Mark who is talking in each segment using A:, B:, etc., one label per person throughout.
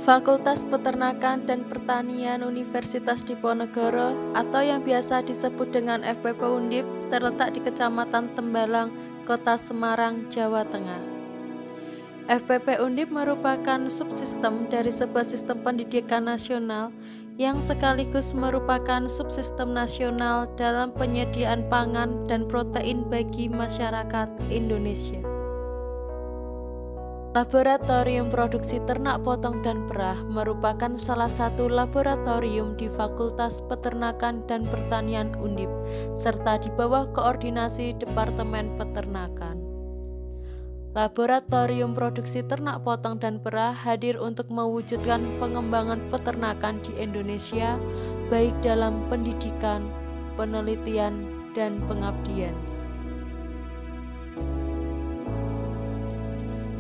A: Fakultas Peternakan dan Pertanian Universitas Diponegoro atau yang biasa disebut dengan FPP Undip terletak di Kecamatan Tembalang, Kota Semarang, Jawa Tengah. FPP Undip merupakan subsistem dari sebuah sistem pendidikan nasional yang sekaligus merupakan subsistem nasional dalam penyediaan pangan dan protein bagi masyarakat Indonesia. Laboratorium Produksi Ternak Potong dan Perah merupakan salah satu laboratorium di Fakultas Peternakan dan Pertanian Undip, serta di bawah koordinasi Departemen Peternakan. Laboratorium Produksi Ternak Potong dan Perah hadir untuk mewujudkan pengembangan peternakan di Indonesia, baik dalam pendidikan, penelitian, dan pengabdian.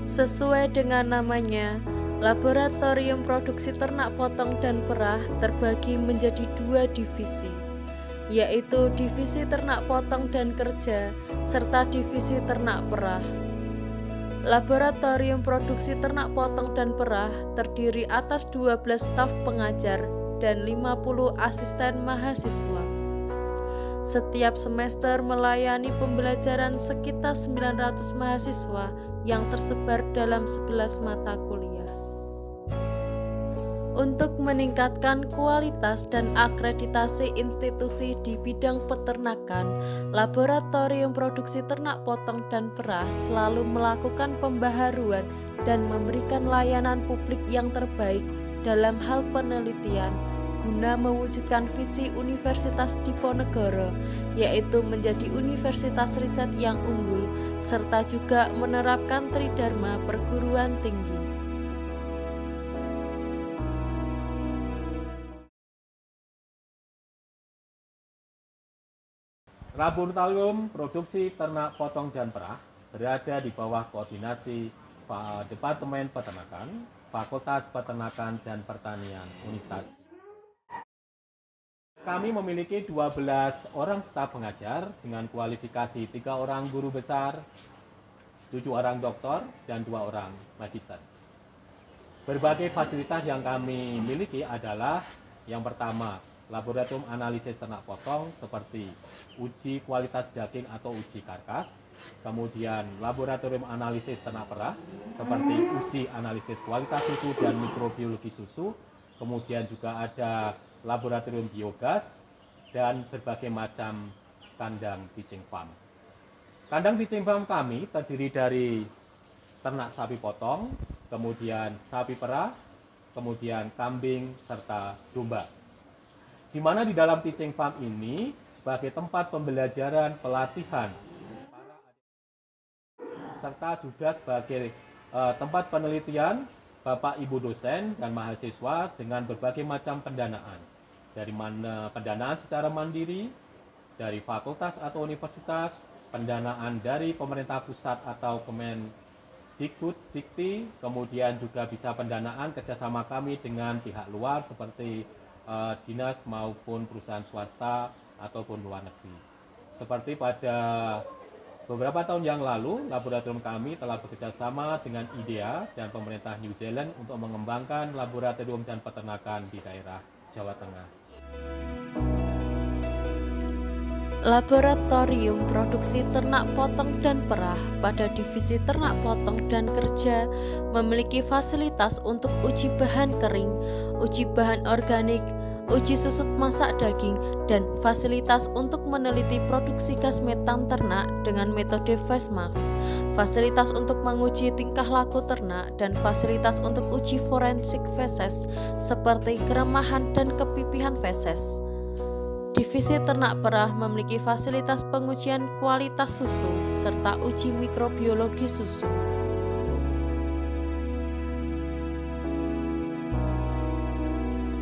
A: Sesuai dengan namanya, Laboratorium Produksi Ternak Potong dan Perah terbagi menjadi dua divisi, yaitu Divisi Ternak Potong dan Kerja serta Divisi Ternak Perah. Laboratorium Produksi Ternak Potong dan Perah terdiri atas 12 staf pengajar dan 50 asisten mahasiswa. Setiap semester melayani pembelajaran sekitar 900 mahasiswa yang tersebar dalam 11 mata kuliah. Untuk meningkatkan kualitas dan akreditasi institusi di bidang peternakan, Laboratorium Produksi Ternak Potong dan Perah selalu melakukan pembaharuan dan memberikan layanan publik yang terbaik dalam hal penelitian guna mewujudkan visi Universitas Diponegoro, yaitu menjadi universitas riset yang unggul, serta juga menerapkan tridharma perguruan tinggi.
B: Laboratorium Produksi Ternak Potong dan Perah berada di bawah koordinasi Departemen Peternakan, Fakultas Peternakan dan Pertanian Universitas. Kami memiliki 12 orang staf pengajar dengan kualifikasi 3 orang guru besar, 7 orang doktor, dan 2 orang magister. Berbagai fasilitas yang kami miliki adalah yang pertama, laboratorium analisis ternak potong seperti uji kualitas daging atau uji karkas, kemudian laboratorium analisis ternak perah seperti uji analisis kualitas susu dan mikrobiologi susu, kemudian juga ada laboratorium biogas, dan berbagai macam kandang teaching farm. Kandang teaching farm kami terdiri dari ternak sapi potong, kemudian sapi perah, kemudian kambing, serta domba. Di mana di dalam teaching farm ini sebagai tempat pembelajaran, pelatihan, serta juga sebagai tempat penelitian Bapak Ibu dosen dan mahasiswa dengan berbagai macam pendanaan. Dari mana pendanaan secara mandiri, dari fakultas atau universitas, pendanaan dari pemerintah pusat atau Kemendikbud Dikti, kemudian juga bisa pendanaan kerjasama kami dengan pihak luar seperti dinas maupun perusahaan swasta ataupun luar negeri. Seperti pada beberapa tahun yang lalu, laboratorium kami telah bekerjasama dengan IDEA dan pemerintah New Zealand untuk mengembangkan laboratorium dan peternakan di daerah Jawa Tengah.
A: Laboratorium Produksi Ternak Potong dan Perah pada Divisi Ternak Potong dan Kerja memiliki fasilitas untuk uji bahan kering, uji bahan organik, uji susut masak daging, dan fasilitas untuk meneliti produksi gas metan ternak dengan metode Fastmax, fasilitas untuk menguji tingkah laku ternak, dan fasilitas untuk uji forensik feses seperti keremahan dan kepipihan feses. Divisi Ternak Perah memiliki fasilitas pengujian kualitas susu serta uji mikrobiologi susu.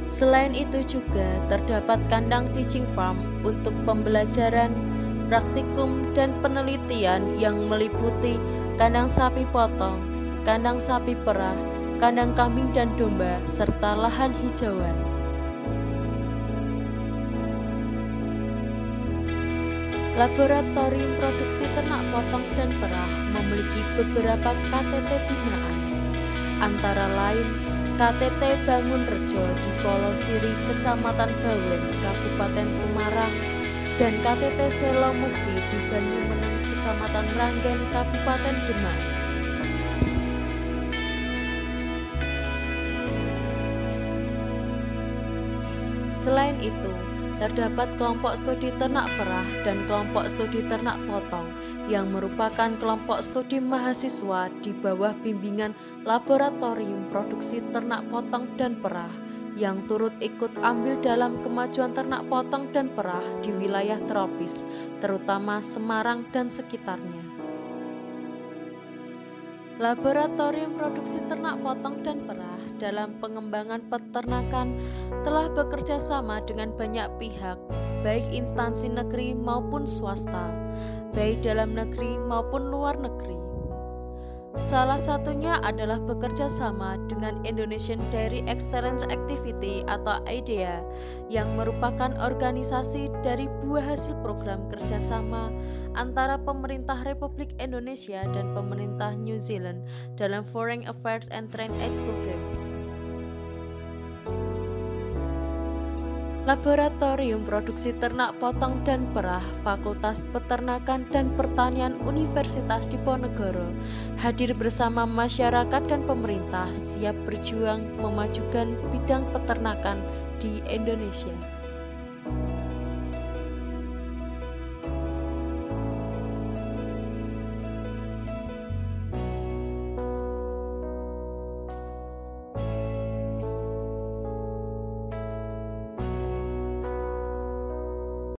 A: Selain itu juga terdapat kandang teaching farm untuk pembelajaran, praktikum, dan penelitian yang meliputi kandang sapi potong, kandang sapi perah, kandang kambing dan domba, serta lahan hijauan. Laboratorium Produksi Ternak Potong dan Perah memiliki beberapa KTT binaan, antara lain KTT Bangunrejo di Polosiri, Kecamatan Bawen, Kabupaten Semarang, dan KTT Selomukti di Banyumeneng, Kecamatan Meranggen, Kabupaten Demak. Selain itu, terdapat kelompok studi ternak perah dan kelompok studi ternak potong yang merupakan kelompok studi mahasiswa di bawah bimbingan Laboratorium Produksi Ternak Potong dan Perah yang turut ikut ambil dalam kemajuan ternak potong dan perah di wilayah tropis, terutama Semarang dan sekitarnya. Laboratorium Produksi Ternak Potong dan Perah dalam pengembangan peternakan telah bekerja sama dengan banyak pihak, baik instansi negeri maupun swasta, baik dalam negeri maupun luar negeri. Salah satunya adalah bekerja sama dengan Indonesian Dairy Excellence Activity atau IDEA yang merupakan organisasi dari buah hasil program kerjasama antara pemerintah Republik Indonesia dan pemerintah New Zealand dalam Foreign Affairs and Trade Aid Program. Laboratorium Produksi Ternak Potong dan Perah Fakultas Peternakan dan Pertanian Universitas Diponegoro hadir bersama masyarakat dan pemerintah siap berjuang memajukan bidang peternakan di Indonesia.